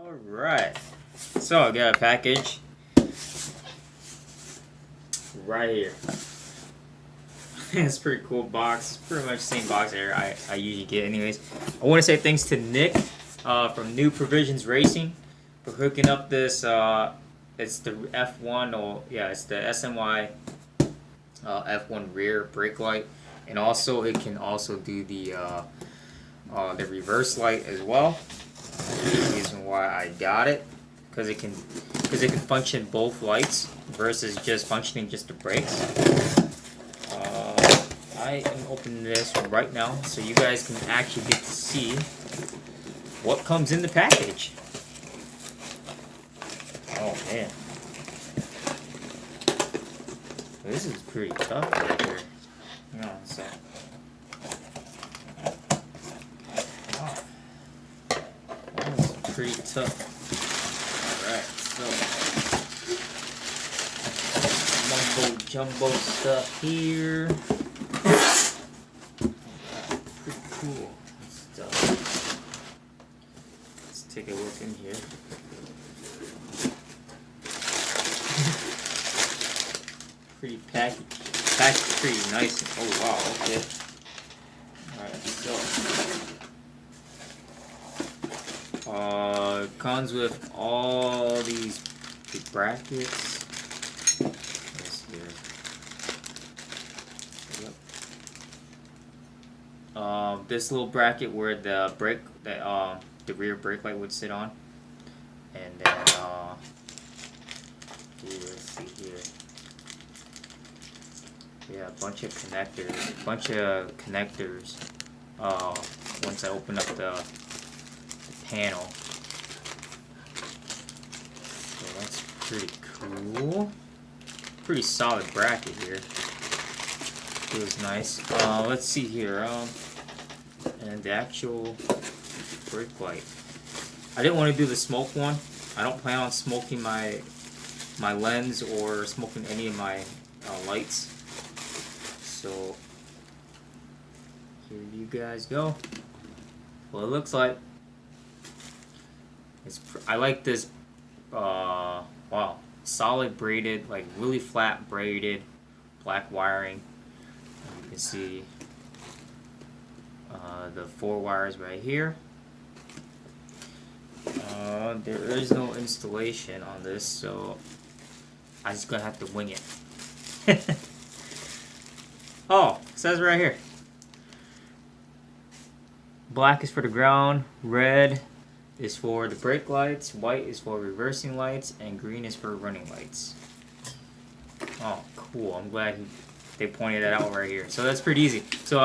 Alright, so I got a package right here. It's a pretty cool box. It's pretty much the same box there I usually get anyways. I want to say thanks to Nick from New Provisions Racing for hooking up this, it's the F1, or yeah, it's the SMY F1 Rear Brake light. And also it can also do the reverse light as well. The reason why I got it, because it can function both lights versus just functioning just the brakes. I am opening this right now so you guys can actually get to see what comes in the package. Oh man, this is pretty tough right here. Hang on a sec. Pretty tough. Alright, so mumbo jumbo stuff here. Pretty cool stuff. Let's take a look in here. Pretty packaged pretty nice. Oh wow, okay. Alright, so comes with all these brackets. Yes, here. Yep. This little bracket where the brake, the rear brake light would sit on, and then let's see here. Yeah, a bunch of connectors. Once I open up the panel. So that's pretty cool. Pretty solid bracket here. Feels nice. Let's see here. And the actual brake light. I didn't want to do the smoke one. I don't plan on smoking my lens or smoking any of my lights. So here you guys go. Well, it looks like I like this. Wow, solid braided, like really flat braided black wiring. You can see the 4 wires right here. There is no installation on this, so I'm just gonna have to wing it. Oh, it says right here. Black is for the ground, red is for the brake lights, white is for reversing lights, and green is for running lights. Oh, cool. I'm glad they pointed that out right here. So that's pretty easy. So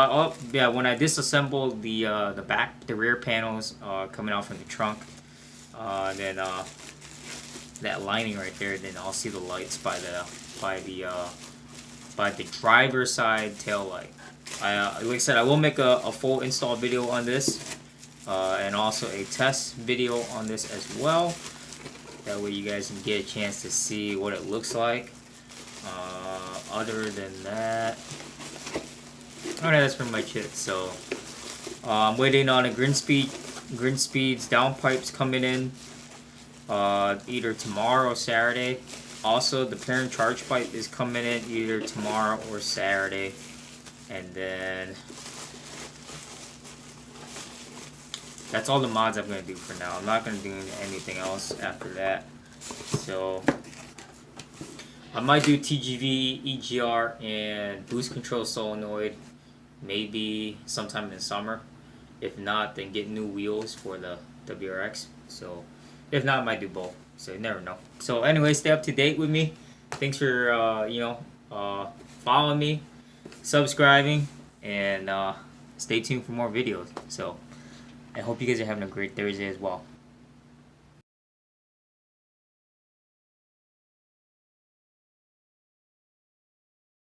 yeah, when I disassemble the rear panels coming out from the trunk, then that lining right there, then I'll see the lights by the driver's side tail light. Like I said, I will make a full install video on this, and also a test video on this as well. That way you guys can get a chance to see what it looks like. Other than that, alright, that's pretty much it. So I'm waiting on a Grinspeed's downpipes coming in either tomorrow or Saturday. Also, the parent charge pipe is coming in either tomorrow or Saturday. And then that's all the mods I'm going to do for now. I'm not going to do anything else after that. So I might do TGV, EGR, and boost control solenoid maybe sometime in summer. If not, then get new wheels for the WRX. So if not, I might do both. So you never know. So anyway, stay up to date with me. Thanks for following me, subscribing, and stay tuned for more videos. So I hope you guys are having a great Thursday as well.